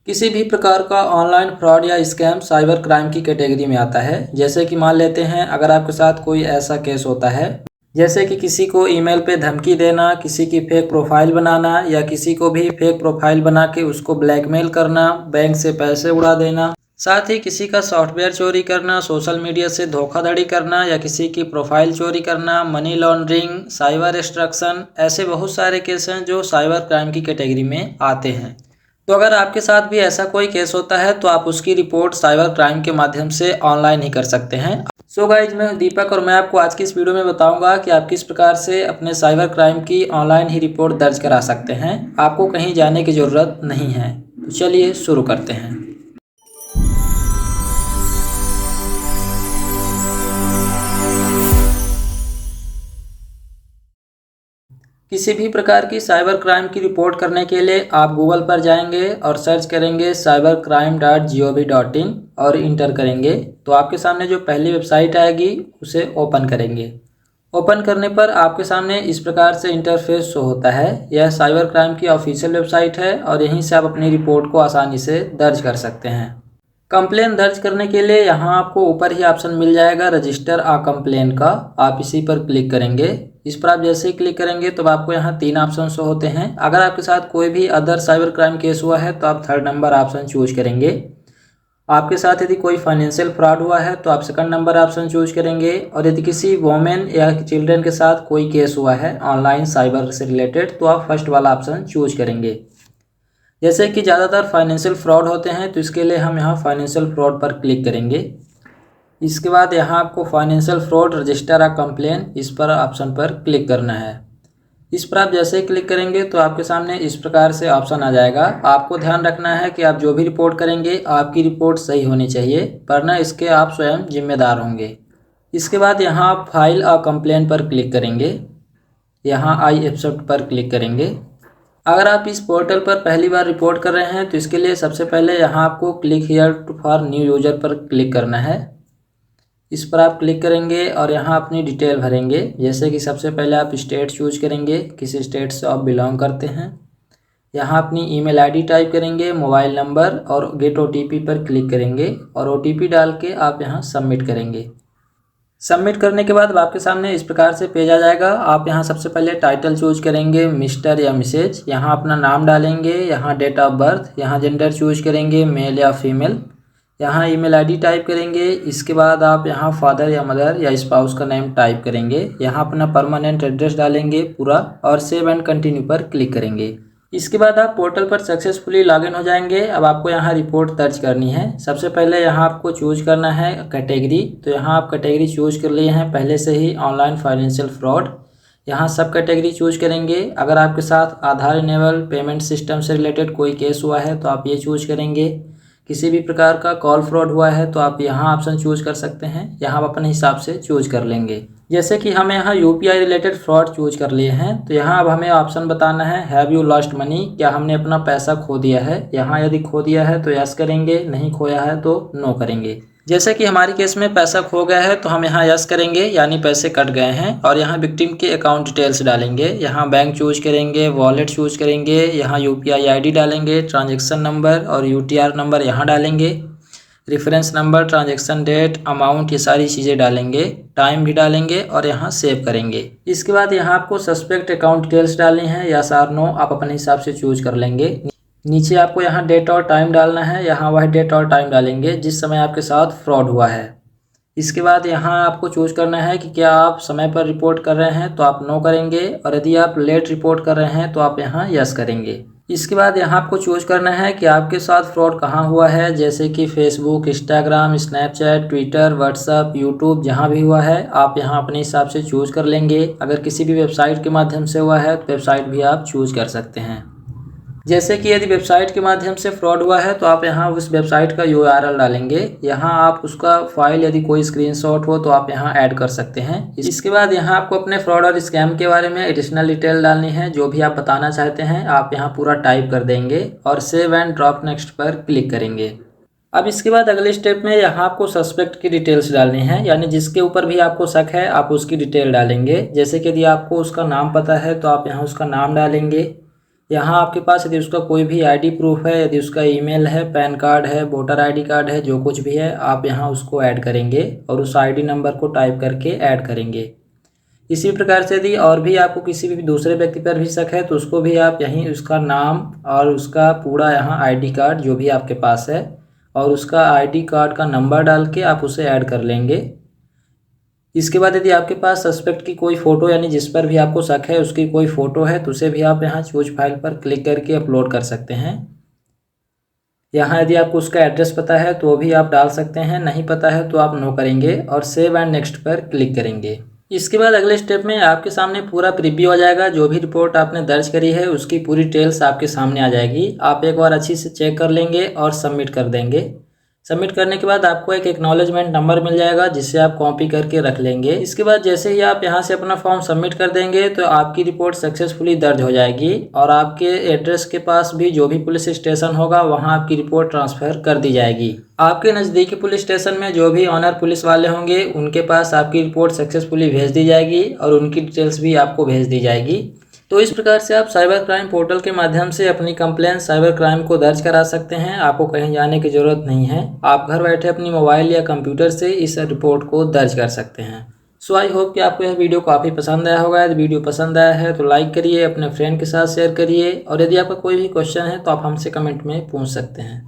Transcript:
किसी भी प्रकार का ऑनलाइन फ्रॉड या स्कैम साइबर क्राइम की कैटेगरी में आता है। जैसे कि मान लेते हैं अगर आपके साथ कोई ऐसा केस होता है जैसे कि किसी को ईमेल पे धमकी देना, किसी की फेक प्रोफाइल बनाना या किसी को भी फेक प्रोफाइल बना के उसको ब्लैकमेल करना, बैंक से पैसे उड़ा देना, साथ ही किसी का सॉफ्टवेयर चोरी करना, सोशल मीडिया से धोखाधड़ी करना या किसी की प्रोफाइल चोरी करना, मनी लॉन्ड्रिंग, साइबर एक्सट्रैक्शन, ऐसे बहुत सारे केस हैं जो साइबर क्राइम की कैटेगरी में आते हैं। तो अगर आपके साथ भी ऐसा कोई केस होता है तो आप उसकी रिपोर्ट साइबर क्राइम के माध्यम से ऑनलाइन ही कर सकते हैं। सो गाइज, मैं दीपक और मैं आपको आज की इस वीडियो में बताऊंगा कि आप किस प्रकार से अपने साइबर क्राइम की ऑनलाइन ही रिपोर्ट दर्ज करा सकते हैं। आपको कहीं जाने की ज़रूरत नहीं है। तो चलिए शुरू करते हैं। किसी भी प्रकार की साइबर क्राइम की रिपोर्ट करने के लिए आप गूगल पर जाएंगे और सर्च करेंगे cybercrime.gov.in और इंटर करेंगे तो आपके सामने जो पहली वेबसाइट आएगी उसे ओपन करेंगे। ओपन करने पर आपके सामने इस प्रकार से इंटरफेस शो होता है। यह साइबर क्राइम की ऑफिशियल वेबसाइट है और यहीं से आप अपनी रिपोर्ट को आसानी से दर्ज कर सकते हैं। कंप्लेन दर्ज करने के लिए यहाँ आपको ऊपर ही ऑप्शन मिल जाएगा रजिस्टर आ कंप्लेन का। आप इसी पर क्लिक करेंगे। इस पर आप जैसे ही क्लिक करेंगे तो आपको यहाँ 3 ऑप्शन शो होते हैं। अगर आपके साथ कोई भी अदर साइबर क्राइम केस हुआ है तो आप 3rd नंबर ऑप्शन चूज करेंगे। आपके साथ यदि कोई फाइनेंशियल फ्रॉड हुआ है तो आप 2nd नंबर ऑप्शन चूज करेंगे। और यदि किसी वोमेन या चिल्ड्रन के साथ कोई केस हुआ है ऑनलाइन साइबर से रिलेटेड तो आप 1st वाला ऑप्शन चूज करेंगे। जैसे कि ज़्यादातर फाइनेंशियल फ्रॉड होते हैं तो इसके लिए हम यहाँ फाइनेंशियल फ्रॉड पर क्लिक करेंगे। इसके बाद यहाँ आपको फाइनेंशियल फ्रॉड रजिस्टर आ कंप्लेन इस पर ऑप्शन पर क्लिक करना है। इस पर आप जैसे ही क्लिक करेंगे तो आपके सामने इस प्रकार से ऑप्शन आ जाएगा। आपको ध्यान रखना है कि आप जो भी रिपोर्ट करेंगे आपकी रिपोर्ट सही होनी चाहिए, वरना इसके आप स्वयं जिम्मेदार होंगे। इसके बाद यहाँ आप फाइल आ कंप्लेन पर क्लिक करेंगे। यहाँ आई एक्सेप्ट पर क्लिक करेंगे। अगर आप इस पोर्टल पर पहली बार रिपोर्ट कर रहे हैं तो इसके लिए सबसे पहले यहाँ आपको click here for new user पर क्लिक करना है। इस पर आप क्लिक करेंगे और यहाँ अपनी डिटेल भरेंगे। जैसे कि सबसे पहले आप स्टेट चूज करेंगे, किस स्टेट से आप बिलोंग करते हैं। यहाँ अपनी ईमेल आईडी टाइप करेंगे, मोबाइल नंबर और गेट ओटीपी पर क्लिक करेंगे और ओटीपी डाल के आप यहाँ सबमिट करेंगे। सबमिट करने के बाद आपके सामने इस प्रकार से पेज आ जाएगा। आप यहाँ सबसे पहले टाइटल चूज करेंगे, मिस्टर या मिसेज। यहाँ अपना नाम डालेंगे, यहाँ डेट ऑफ बर्थ, यहाँ जेंडर चूज करेंगे, मेल या फीमेल। यहाँ ईमेल आईडी टाइप करेंगे। इसके बाद आप यहाँ फादर या मदर या स्पाउस का नेम टाइप करेंगे। यहाँ अपना परमानेंट एड्रेस डालेंगे पूरा और सेव एंड कंटिन्यू पर क्लिक करेंगे। इसके बाद आप पोर्टल पर सक्सेसफुली लॉगिन हो जाएंगे। अब आपको यहाँ रिपोर्ट दर्ज करनी है। सबसे पहले यहाँ आपको चूज करना है कैटेगरी। तो यहाँ आप कैटेगरी चूज कर लिए हैं पहले से ही, ऑनलाइन फाइनेंशियल फ्रॉड। यहाँ सब कैटेगरी चूज करेंगे। अगर आपके साथ आधार इनेबल पेमेंट सिस्टम से रिलेटेड कोई केस हुआ है तो आप ये चूज करेंगे। किसी भी प्रकार का कॉल फ्रॉड हुआ है तो आप यहाँ ऑप्शन चूज कर सकते हैं। यहाँ आप अपने हिसाब से चूज कर लेंगे। जैसे कि हम यहाँ यूपीआई रिलेटेड फ्रॉड चूज कर लिए हैं तो यहाँ अब हमें ऑप्शन बताना है हैव यू लॉस्ट मनी, क्या हमने अपना पैसा खो दिया है। यहाँ यदि खो दिया है तो यस करेंगे, नहीं खोया है तो नो करेंगे। जैसे कि हमारे केस में पैसा खो गया है तो हम यहाँ यस करेंगे, यानी पैसे कट गए हैं। और यहाँ विक्टिम के अकाउंट डिटेल्स डालेंगे। यहाँ बैंक चूज करेंगे, वॉलेट चूज करेंगे, यहाँ यूपीआई आईडी डालेंगे, ट्रांजैक्शन नंबर और यूटीआर नंबर यहाँ डालेंगे, reference number, transaction date, amount, ये सारी चीज़ें डालेंगे, टाइम भी डालेंगे और यहाँ सेव करेंगे। इसके बाद यहाँ आपको सस्पेक्ट अकाउंट डिटेल्स डालनी है, यस और नो आप अपने हिसाब से चूज कर लेंगे। नीचे आपको यहाँ डेट और टाइम डालना है। यहाँ वह डेट और टाइम डालेंगे जिस समय आपके साथ फ्रॉड हुआ है। इसके बाद यहाँ आपको चूज करना है कि क्या आप समय पर रिपोर्ट कर रहे हैं तो आप नो करेंगे, और यदि आप लेट रिपोर्ट कर रहे हैं तो आप यहाँ यस करेंगे। इसके बाद यहाँ आपको चूज करना है कि आपके साथ फ्रॉड कहाँ हुआ है, जैसे कि Facebook, Instagram, Snapchat, Twitter, WhatsApp, YouTube, जहाँ भी हुआ है आप यहाँ अपने हिसाब से चूज कर लेंगे। अगर किसी भी वेबसाइट के माध्यम से हुआ है तो वेबसाइट भी आप चूज कर सकते हैं। जैसे कि यदि वेबसाइट के माध्यम से फ्रॉड हुआ है तो आप यहाँ उस वेबसाइट का यूआरएल डालेंगे। यहाँ आप उसका फाइल यदि कोई स्क्रीनशॉट हो तो आप यहाँ ऐड कर सकते हैं। इसके बाद यहाँ आपको अपने फ्रॉड और स्कैम के बारे में एडिशनल डिटेल डालनी है। जो भी आप बताना चाहते हैं आप यहाँ पूरा टाइप कर देंगे और सेव एंड ड्रॉप नेक्स्ट पर क्लिक करेंगे। अब इसके बाद अगले स्टेप में यहाँ आपको सस्पेक्ट की डिटेल्स डालनी है, यानी जिसके ऊपर भी आपको शक है आप उसकी डिटेल डालेंगे। जैसे कि यदि आपको उसका नाम पता है तो आप यहाँ उसका नाम डालेंगे। यहाँ आपके पास यदि उसका कोई भी आईडी प्रूफ है, यदि उसका ईमेल है, पैन कार्ड है, वोटर आईडी कार्ड है, जो कुछ भी है आप यहाँ उसको ऐड करेंगे और उस आईडी नंबर को टाइप करके ऐड करेंगे। इसी प्रकार से यदि और भी आपको किसी भी दूसरे व्यक्ति पर भी शक है तो उसको भी आप यहीं उसका नाम और उसका पूरा यहाँ आईडी कार्ड जो भी आपके पास है और उसका आईडी कार्ड का नंबर डाल के आप उसे ऐड कर लेंगे। इसके बाद यदि आपके पास सस्पेक्ट की कोई फ़ोटो यानी जिस पर भी आपको शक है उसकी कोई फ़ोटो है तो उसे भी आप यहाँ चूज फाइल पर क्लिक करके अपलोड कर सकते हैं। यहाँ यदि आपको उसका एड्रेस पता है तो वो भी आप डाल सकते हैं, नहीं पता है तो आप नो करेंगे और सेव एंड नेक्स्ट पर क्लिक करेंगे। इसके बाद अगले स्टेप में आपके सामने पूरा प्रीव्यू आ जाएगा। जो भी रिपोर्ट आपने दर्ज करी है उसकी पूरी डिटेल्स आपके सामने आ जाएगी। आप एक बार अच्छी से चेक कर लेंगे और सबमिट कर देंगे। सबमिट करने के बाद आपको एक एक्नॉलेजमेंट नंबर मिल जाएगा जिसे आप कॉपी करके रख लेंगे। इसके बाद जैसे ही आप यहां से अपना फॉर्म सबमिट कर देंगे तो आपकी रिपोर्ट सक्सेसफुली दर्ज हो जाएगी और आपके एड्रेस के पास भी जो भी पुलिस स्टेशन होगा वहां आपकी रिपोर्ट ट्रांसफ़र कर दी जाएगी। आपके नज़दीकी पुलिस स्टेशन में जो भी ऑनर पुलिस वाले होंगे उनके पास आपकी रिपोर्ट सक्सेसफुली भेज दी जाएगी और उनकी डिटेल्स भी आपको भेज दी जाएगी। तो इस प्रकार से आप साइबर क्राइम पोर्टल के माध्यम से अपनी कंप्लेंट साइबर क्राइम को दर्ज करा सकते हैं। आपको कहीं जाने की ज़रूरत नहीं है, आप घर बैठे अपनी मोबाइल या कंप्यूटर से इस रिपोर्ट को दर्ज कर सकते हैं। सो आई होप कि आपको यह वीडियो काफ़ी पसंद आया होगा। यदि वीडियो पसंद आया है तो लाइक करिए, अपने फ्रेंड के साथ शेयर करिए और यदि आपका कोई भी क्वेश्चन है तो आप हमसे कमेंट में पूछ सकते हैं।